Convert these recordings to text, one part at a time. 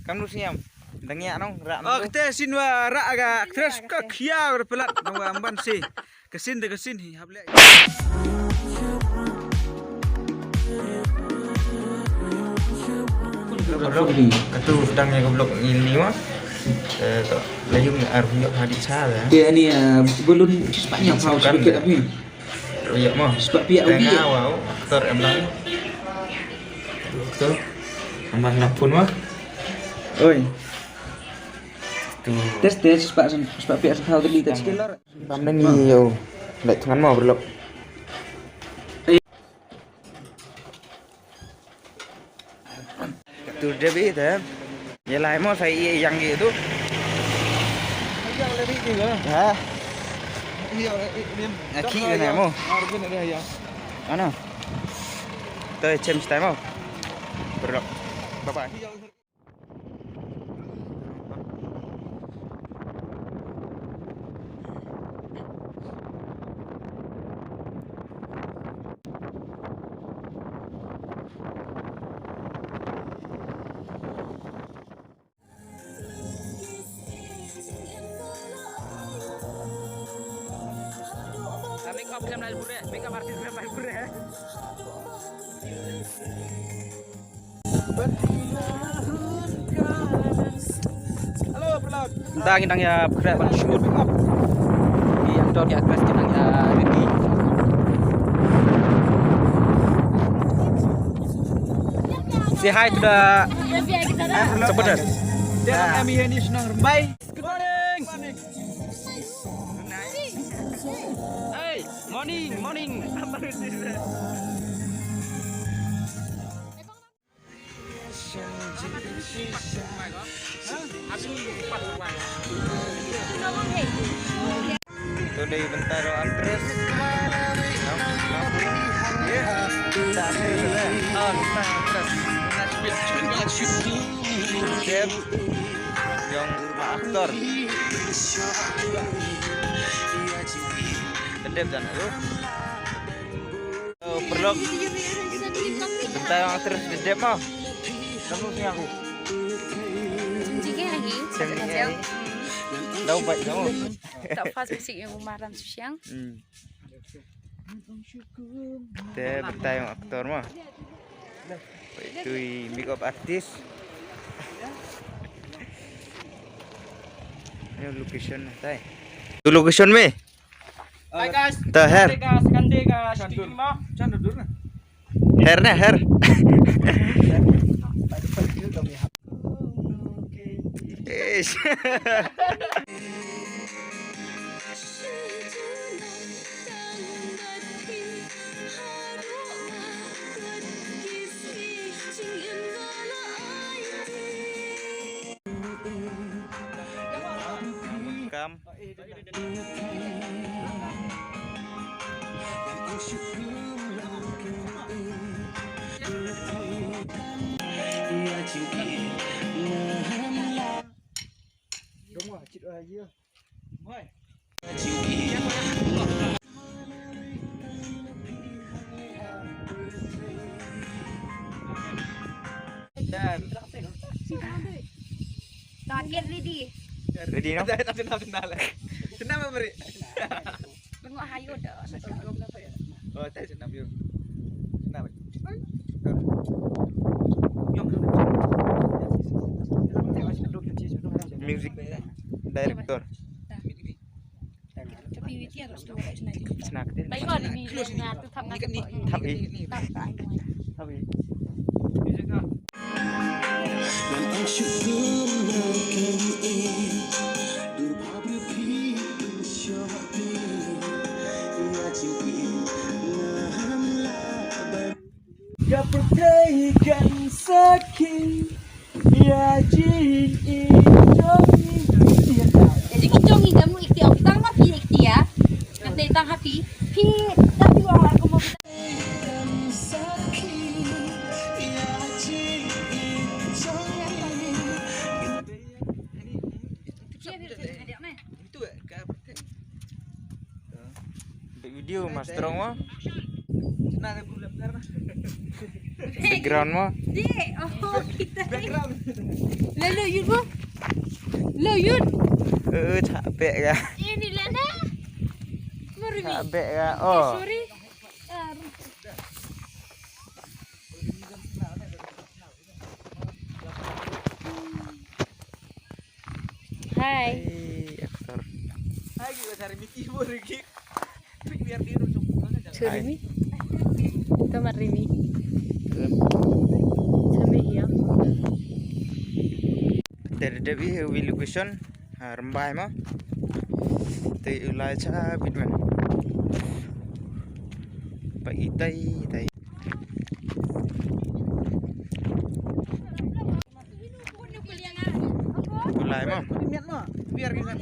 Kamu siam, dengi anong rak. Oh, kita sinwa rak agak terus ke kia berpelat nunggu amban sih. Kesin deh kesin hable. Goblok, katu sedangnya goblok ini mah. Lagi harus nyok hadis salah. Dia ni belum sepatnya kau sedikit tapi. Iya mah. Sebab pihak ubi. Wow, aktor emang. Betul. Emang napun mah. Oi. Tuh. Tes sebab pihak sekali tadi tes killer. Pandang iyo. Lek tangan mau berlok. Tuh dia beda. Ya lah mau saya yang gitu. Yang lebih juga. Hah? Iya, Aki kan mau. Arvin ada yang. Mana? Tuh James time mau. Berlok. Bye bye. Make up jam lalu pura, make up artis jam lalu pura. Halo, pelak. Entah kita ya bergerak bang syur. Yang dor di atas kita ya ready. Say hi to the. Sebentar. Dia kami ini senang rembai. Good morning. Hey, morning. Itu dari bentar antres. Chef yang aktor. Kedep dan itu. Perlu bentar yang aktor kedep mau. Kamu sih aku. Lagi. Đâu vậy đâu. Tạo pha sự yang umaran siang. Teh bentar yang aktor mah. Itu makeup artist. Ini location tay. Itu location me. Hai guys. Tah her. Kande ka shooting mo. Chan dur na. Her na her. Eish. Kam. Đúng rồi, chị ơi kia. Mời. Dan Target ready. Ready no? Senang. Senang apa beri? Tengok hayo dah. Oh, tadi senang yuk. Senang. Music director. Tapi witi harus tu nak. Snack deh. Baik mana ni nak tu tham ngah. Tapi. Ya percaykan sakit ya jin Jadi kita ni kamu ikhtiar kita mah pi ikhtiar. Nanti tang happy. Pi tapi orang aku mau itu video mas terong mah. Nah, ada bulan karena Background mah. Dek, oh kita. background. Lalu Yun mo. Lalu Yun. Capek ya. Ini Lana. Mari. Capek ya. Oh. Sorry. Hai. Aktor. Hai kita cari Miki Borigi. Biar dia rujuk banget. Surimi. Tomar Rimi. Sampai ya. Dari Dewi Hewi location rembai mah. Tei ulai cha bitman. Pai tai. Ulai mah. Niat mah. Biar kita.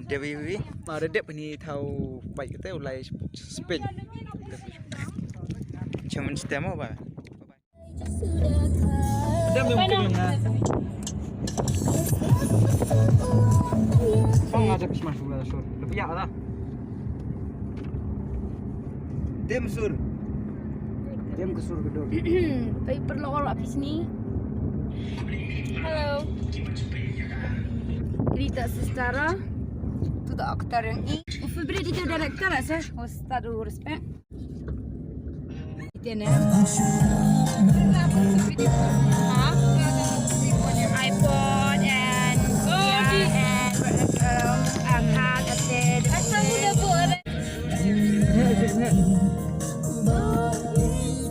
Dewi Hewi. Mà đẹp ini tahu baik kita ulai Spain. Cuman setiap mau pak. Dia mungkin na. Kau ngajak smash bola sur. Lebih ya lah. Dem sur. Dem ke sur gedor. Tapi perlu orang di sini. Halo. Rita secara tu dah aktor yang ini. Februari itu director lah sah. Ustad respect. Itu ni. iPod and card update. Asal muda boleh.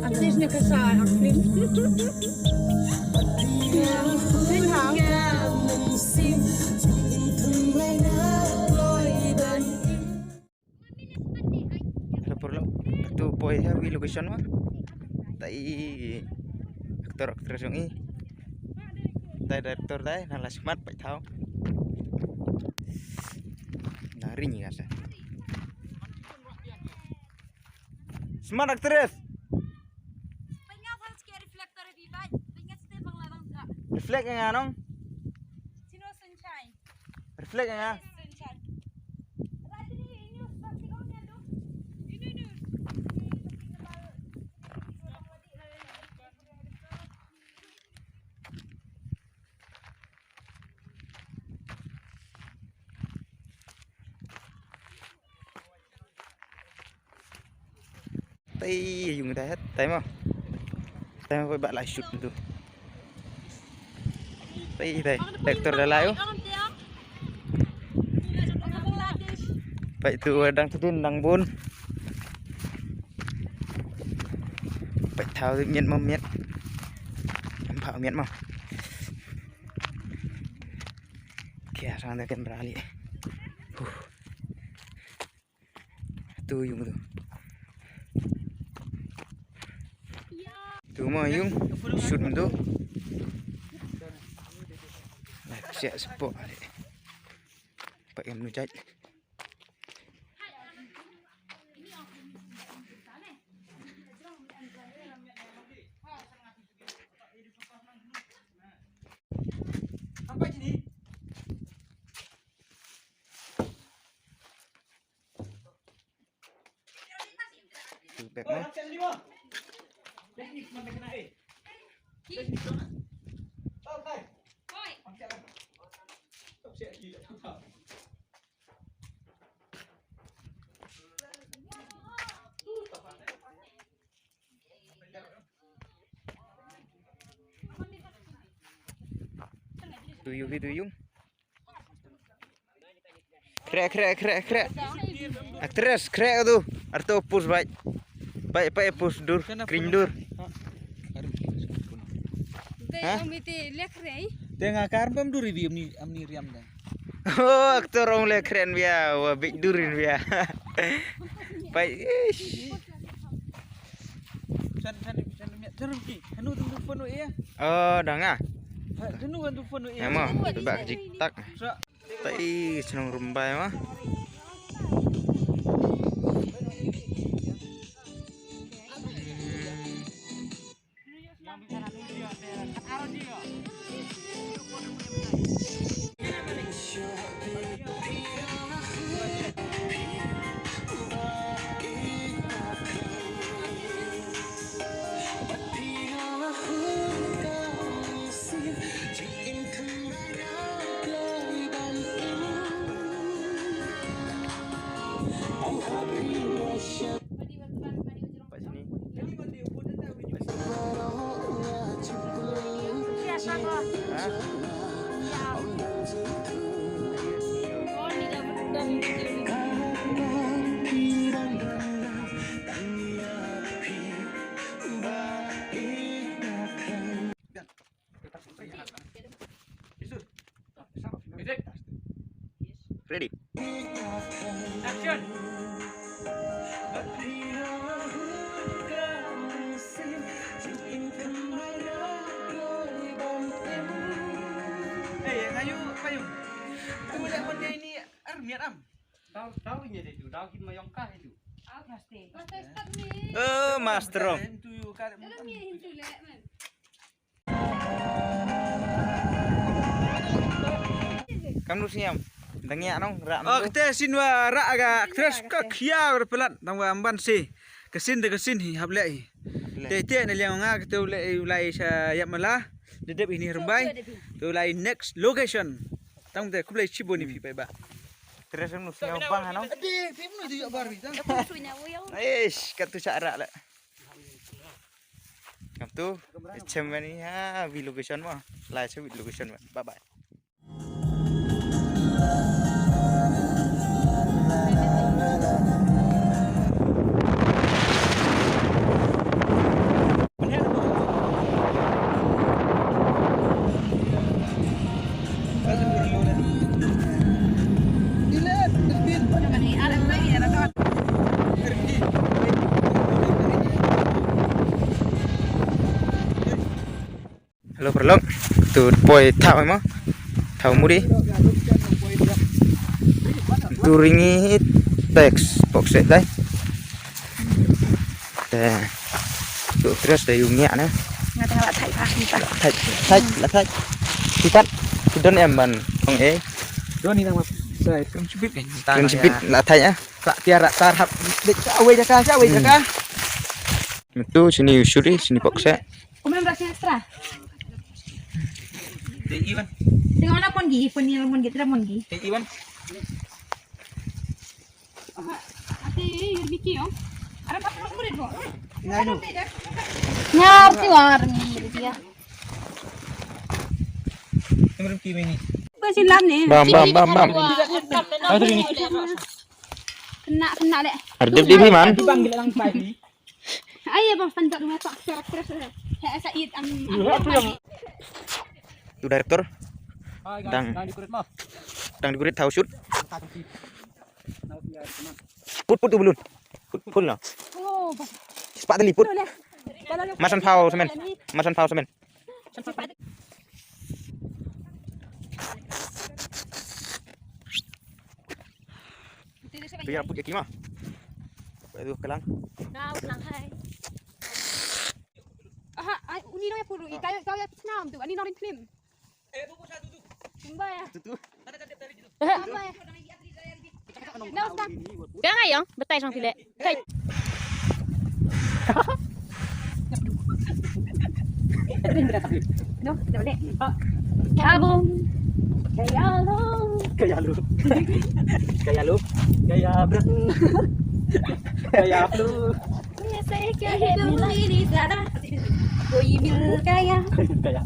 Отлично касая, Акфлин. Perlu tu boy Hewi location mah. Tai aktor yang ini. Tai director tai nala smart pai thao. Nari ni asa. Smart actress. Pengat harus kira reflektor lebih baik. Pengat setiap penglarang tak. Reflect yang anong? Sino sunshine? Reflect yang Sunshine. Tadi ini pasti kau ni ada. Ini. Tai dùng tay hết, tay mà. Tay với bạn lại shoot tu. Tai director dah layu. Baik tu đang tudin đang bun. Baik thao tự nhiên mâm miết. Em phạo miết mà. Kìa sang tới camera li. Tu dùng tu. Tu mah yung shoot tu. Lah siap sepok. Pak yang menujat. Sampai sini. Back mah. Teknik sampai kena eh. Tahu tak? Oi. Tak siap lagi. Tuyung. Krek. Actress krek tu. Arto push baik. Baik push dur, kering dur. Hah? Ambil lek rei. Tengah karpem du review amni riam dah. Oh, aktor orang le keren dia. Wah, big durin dia. Baik. Jangan ki. Hanu tu phone ya. Oh, dah ngah. Hanu kan tu phone ya. Emang tebak jiktak. Sa. Tai senang rumbai mah. Pak sini. Siapa kok? Hah? Oh, ini dapat. Ready? Action. Ngayu, payung. Kamu lihat benda ini armiat am. Tahu ini itu, tahu kita mayongkah itu. Master Om. Itu yuk kali. Kamu siam. Dengi anong rak. Oh, kita sinwa rak aga aktris ka khia berpelat tangwa amban si. Kesin de kesin hi hablai. Tete na liang nga kita ulai sa yamala. Dedep ini rembai. Tu ulai next location. Tang de kublai chiboni pi pai ba. Terus kamu siam bang anong. Ade, film nu tu bar bi tang. Eish, kat tu cara lah. Kamu tu cuman ni ha, vi location mah. Lai se vi location mah. Bye bye. Halo perlong, tu boy thao mah, thao muri, tu ringi teks boxet dah, tu terus dah yungnya na, thay, kita don em ban, ông ấy, Don ni nang saya kem cipit kan. prinsipit lah thay ya, Tak tiara tarhap. Awai jaka, awai jaka. itu sini usuri, sini boxet. Kemudian berasnya ekstra. Iwan, Tengok mana pon gi, pon ni pon gi, tidak pon gi. Iwan. Ati biki yo. Ada apa murid kok? Nganu. Ngerti war ni dia. Temen kimi ni. Besin lam ni. Bam. Aduh ini. Kena dek. Ada di man. Dipanggil lang pagi. Ayo bang panjat rumah tak terus. Saya Said am. Tu director, Dang. Dang digurit tahu shoot. Put tu belum. Put lah. Oh, Cepat tali put. Masan pau semen. Biar put kaki mah. Itu kelang. Nah, ulang hai. Aha, ini namanya puru. Kau ya senam tu. Ini norin film. Buku satu tu. Sumba ya. Itu. Ada tadi tu. Sumba ya. Nah, ustaz. Kaya ngayong, betay sang pili. Kay. No, tidak boleh. Abang. Gaya lu. Gaya berat. Gaya lu. Saya kaya ini sana. Koi bil kaya. Gaya.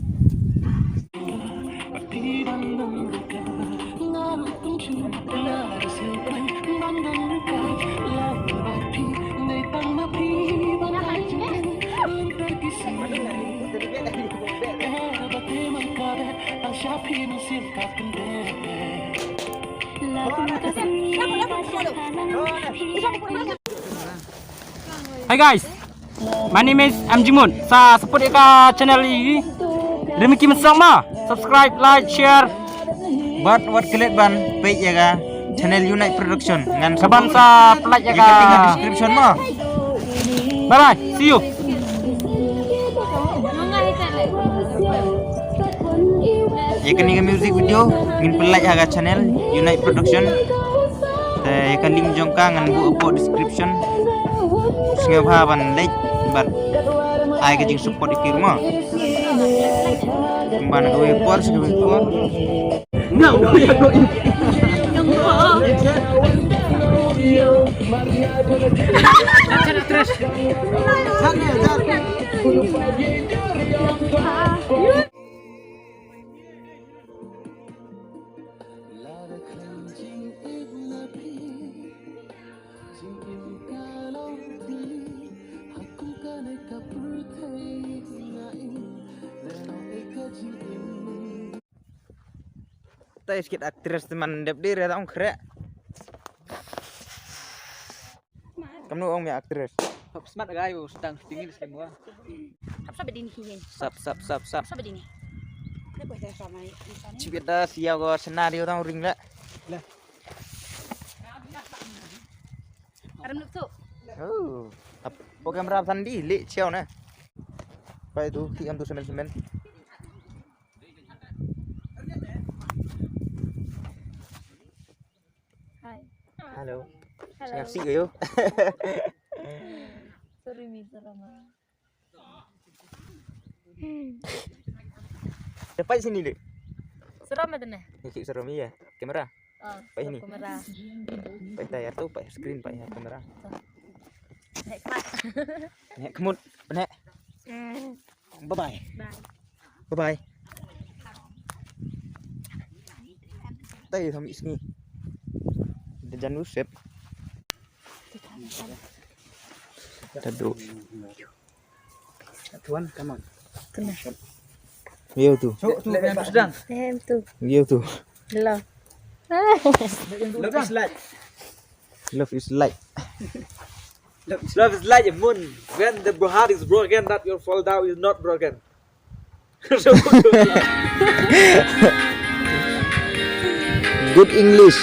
Hi guys, my name is Amjimun. Sa support ka channel ini. Demikian sama. Subscribe, like, share. Buat kelet ban page ya ga channel Unite Production ngan Saban sa like ya tinggal ka. description mah. Bye bye. See you. Ya kan ini music video ngin pelak ya ga channel Unite Production. Ya kan link jongka ngan bu description. Singa ban like ban ai ka jing support di firma. Ban go por sing por. No, no, no. Yang Terus. Tay sikit aktris teman dep dir ya tong krek. Kamu ong mi aktris. Smart gayo sedang dingin semua. Apa bedini hiyen? Sap. Apa bedini? Ini boleh sama ini. Cipta siau go senario tong ring la. Karam tu. Oh. Program rap sandi li siau na. Apa itu? Tiam tu semen. Hai. Halo. Halo. Siap sih yo. Sorry mi Rama. Dapat sini dek. Seram ada nih. Ini seram iya. Kamera. Oh, Pak ini. kamera. Pak layar tuh, pak screen, pak ya kamera. Nek kelas. Nek kemut, nek. Bye bye. Bye bye. Tay thami sini. Jangan usep. Tadu. Tuan, come on. Iya tuh. Lihat yang sedang. Tu. Iya tuh. Lah. Love is light. Love is light. Love is like a moon. When the heart is broken, that your fall down is not broken. Good English.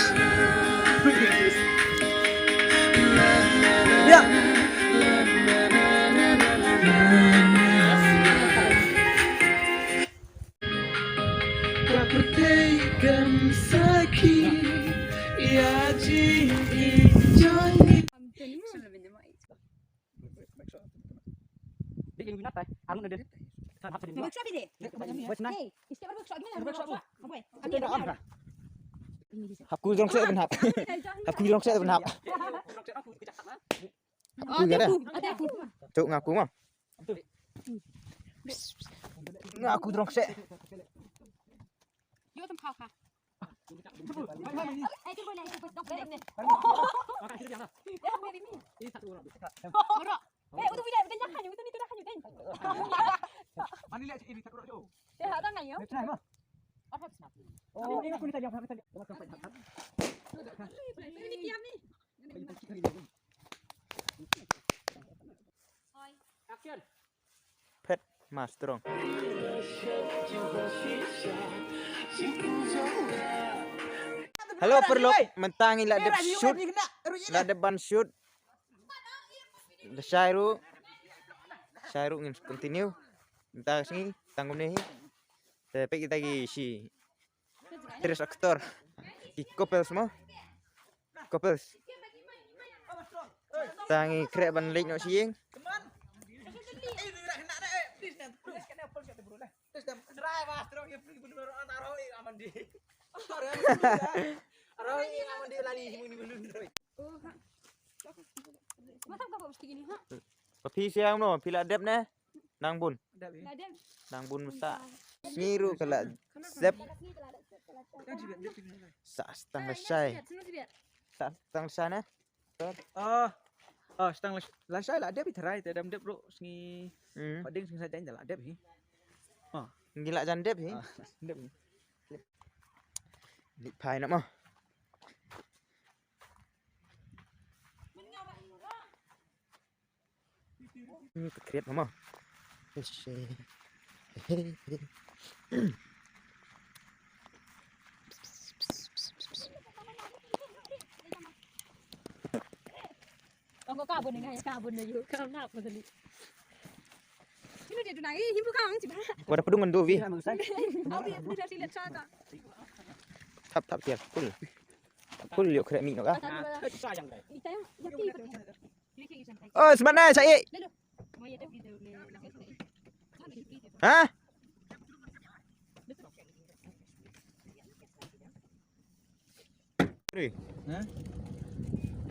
Ya. Dia yang binat anu ada. Sangat hafal dia. Workshop ini. Hey, istilah workshop gimana? Workshop apa? Apa? Aku jong saya benhap. Aku jong saya benhap. Oh, ada aku. Cuk ngaku mah. Ngaku jong saya. Yo tempat kah? Eh, itu boleh ikut dok boleh. Makan sini jangan. Ya, boleh ini. Ini satu orang. Ora. Eh, udah tidak dah hanya itu dah hanya kan. Mana lihat ini tak jauh. Ya, ada enggak yo? Apa snap? Oh, ini aku ni tadi apa tadi? Ini diam ni. Action. Pet mas strong. Halo perlu mentangi lah dep shoot. Lah depan shoot. The Shairu ingin continue. Entah sini tanggung nih. Tapi kita lagi si terus aktor di couple semua. Couples. Tangi krek ban lek no sieng. Masa kau mesti gini, ha? Papi siang no, pila dep ne. Nang bun. Ada. Nang bun musa. Smiru kala zep sa stang lesai. Sa stang sana. Setang lah saya lah dia biterai tadi dia bro sengi pading sengi saja jalan dia bi. Gila jan dep hi. Dia bi. Lik pai nak mah. Ini kekriat mama. Kau kabun ni, kabun ni juga. Kau nak apa tadi? Ini dia tu nagi, himpun kau angci bah. Wadah pedungan tu vi. Aku dia dia lihat cara. Tap tiap kul. Kul yuk kret mi nok ah. Sayang dah. Itu yang jadi. Oh, sebenarnya saya. Mau ya tapi dia. Hah? Ri. Hah?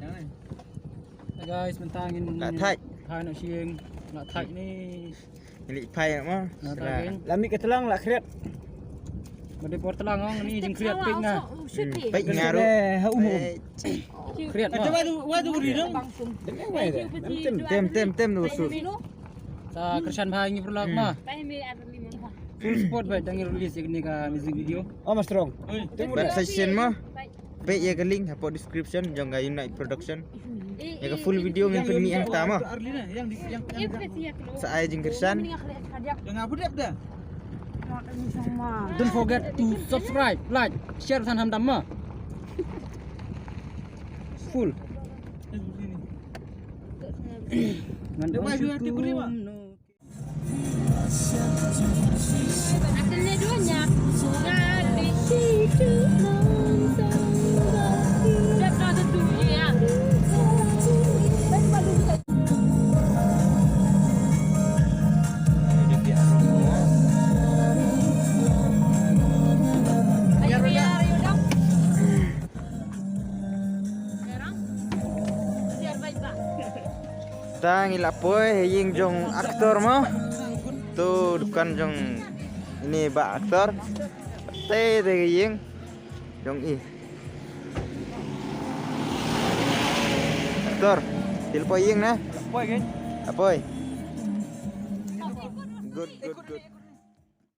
Jangan. Guys, mentangin Nak thai. thai nak siang. Nak thai ni. Milik pai mah. Nak thai. Lami ke telang lah kreat. Bade por telang ong ni jeng kriat ping na. Pai ngaruh. Kriat Kata ma. wadu ridong. Tem nu sus. Sa kersan bahai ngi vlog ma. Full support baik dangi release ni ka music video. Oh mas strong. Bat session mah. Pai ya ke link hapo description jong ga Unite Production. Ya ke full video ngin penmi yang pertama. Arlina yang Sa ai jeng kersan. yang apa dia dah? Don't forget to subscribe, like, share san ham dam ma. Full. Ngan Dewa juga hati beri, Mak. Akhirnya duanya ngadi situ Udah pernah tentu ya. Ayo biar ayo dong. Sekarang biar baik-baik. Tang ilapoy ying jong aktor mah. Tu bukan jong ini ba aktor. Te de ying jong i. Aktor, tilpo ying na. Boy kan? Apoy. Good.